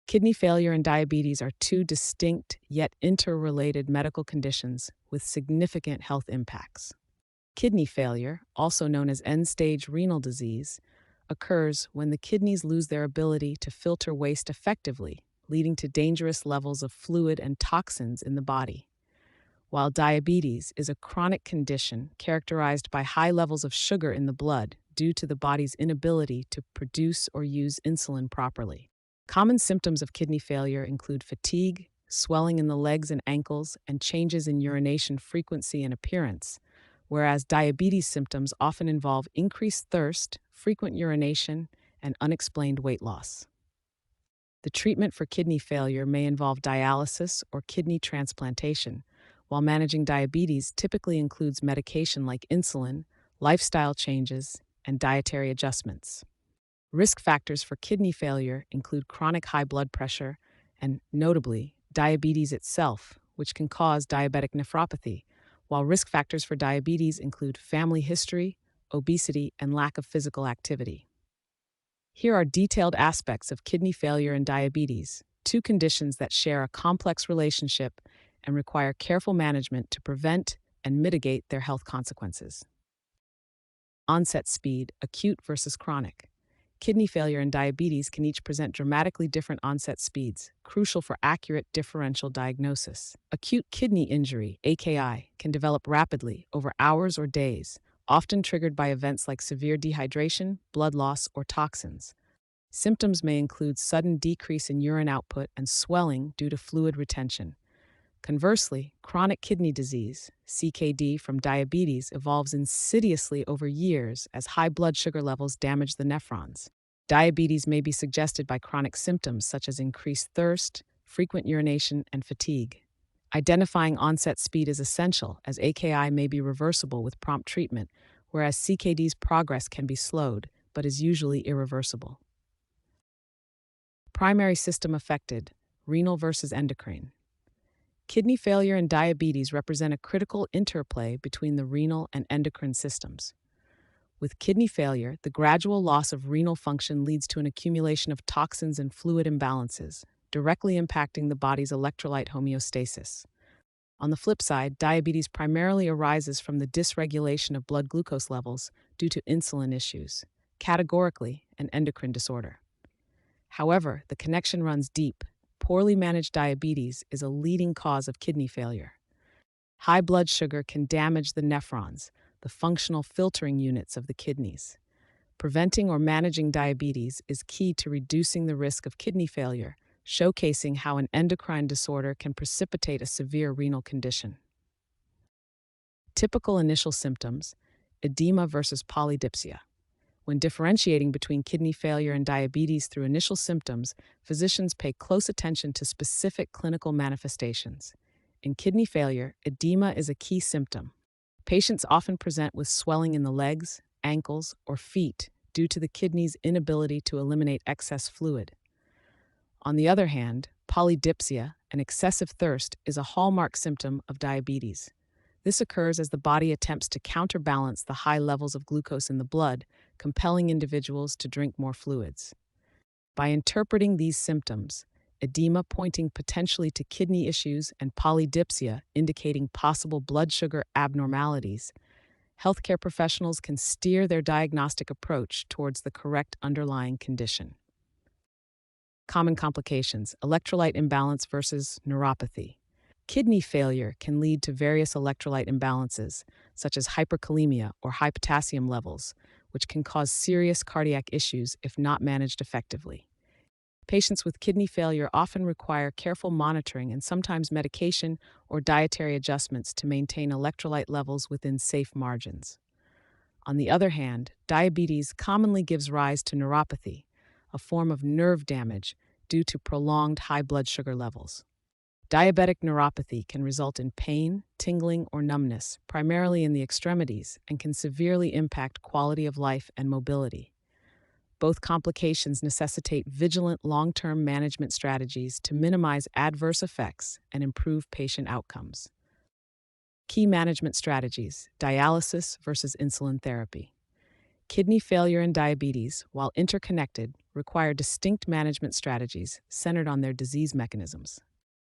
Kidney failure and diabetes are two distinct yet interrelated medical conditions with significant health impacts. Kidney failure, also known as end-stage renal disease, occurs when the kidneys lose their ability to filter waste effectively, leading to dangerous levels of fluid and toxins in the body. While diabetes is a chronic condition characterized by high levels of sugar in the blood due to the body's inability to produce or use insulin properly. Common symptoms of kidney failure include fatigue, swelling in the legs and ankles, and changes in urination frequency and appearance, whereas diabetes symptoms often involve increased thirst, frequent urination, and unexplained weight loss. The treatment for kidney failure may involve dialysis or kidney transplantation, while managing diabetes typically includes medication like insulin, lifestyle changes, and dietary adjustments. Risk factors for kidney failure include chronic high blood pressure and, notably, diabetes itself, which can cause diabetic nephropathy, while risk factors for diabetes include family history, obesity, and lack of physical activity. Here are detailed aspects of kidney failure and diabetes, two conditions that share a complex relationship and require careful management to prevent and mitigate their health consequences. Onset speed, acute versus chronic. Kidney failure and diabetes can each present dramatically different onset speeds, crucial for accurate differential diagnosis. Acute kidney injury, AKI, can develop rapidly over hours or days, often triggered by events like severe dehydration, blood loss, or toxins. Symptoms may include sudden decrease in urine output and swelling due to fluid retention. Conversely, chronic kidney disease, CKD, from diabetes evolves insidiously over years as high blood sugar levels damage the nephrons. Diabetes may be suggested by chronic symptoms such as increased thirst, frequent urination, and fatigue. Identifying onset speed is essential, as AKI may be reversible with prompt treatment, whereas CKD's progress can be slowed, but is usually irreversible. Primary system affected, renal versus endocrine. Kidney failure and diabetes represent a critical interplay between the renal and endocrine systems. With kidney failure, the gradual loss of renal function leads to an accumulation of toxins and fluid imbalances, directly impacting the body's electrolyte homeostasis. On the flip side, diabetes primarily arises from the dysregulation of blood glucose levels due to insulin issues, categorically an endocrine disorder. However, the connection runs deep. Poorly managed diabetes is a leading cause of kidney failure. High blood sugar can damage the nephrons, the functional filtering units of the kidneys. Preventing or managing diabetes is key to reducing the risk of kidney failure, showcasing how an endocrine disorder can precipitate a severe renal condition. Typical initial symptoms: edema versus polydipsia. When differentiating between kidney failure and diabetes through initial symptoms, physicians pay close attention to specific clinical manifestations. In kidney failure, edema is a key symptom. Patients often present with swelling in the legs, ankles, or feet due to the kidney's inability to eliminate excess fluid. On the other hand, polydipsia, an excessive thirst, is a hallmark symptom of diabetes. This occurs as the body attempts to counterbalance the high levels of glucose in the blood, compelling individuals to drink more fluids. By interpreting these symptoms, edema pointing potentially to kidney issues and polydipsia indicating possible blood sugar abnormalities, healthcare professionals can steer their diagnostic approach towards the correct underlying condition. Common complications: electrolyte imbalance versus neuropathy. Kidney failure can lead to various electrolyte imbalances, such as hyperkalemia or high potassium levels, which can cause serious cardiac issues if not managed effectively. Patients with kidney failure often require careful monitoring and sometimes medication or dietary adjustments to maintain electrolyte levels within safe margins. On the other hand, diabetes commonly gives rise to neuropathy, a form of nerve damage due to prolonged high blood sugar levels. Diabetic neuropathy can result in pain, tingling, or numbness, primarily in the extremities, and can severely impact quality of life and mobility. Both complications necessitate vigilant long-term management strategies to minimize adverse effects and improve patient outcomes. Key management strategies: dialysis versus insulin therapy. Kidney failure and diabetes, while interconnected, require distinct management strategies centered on their disease mechanisms.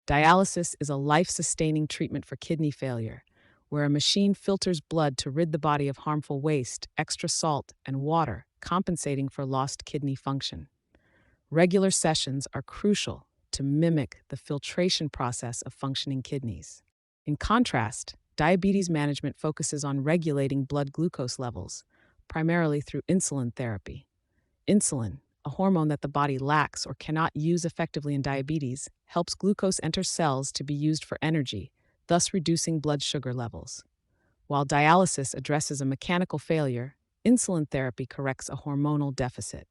Dialysis is a life-sustaining treatment for kidney failure, where a machine filters blood to rid the body of harmful waste, extra salt, and water, compensating for lost kidney function. Regular sessions are crucial to mimic the filtration process of functioning kidneys. In contrast, diabetes management focuses on regulating blood glucose levels, primarily through insulin therapy. Insulin, a hormone that the body lacks or cannot use effectively in diabetes, helps glucose enter cells to be used for energy, thus reducing blood sugar levels. While dialysis addresses a mechanical failure, insulin therapy corrects a hormonal deficit.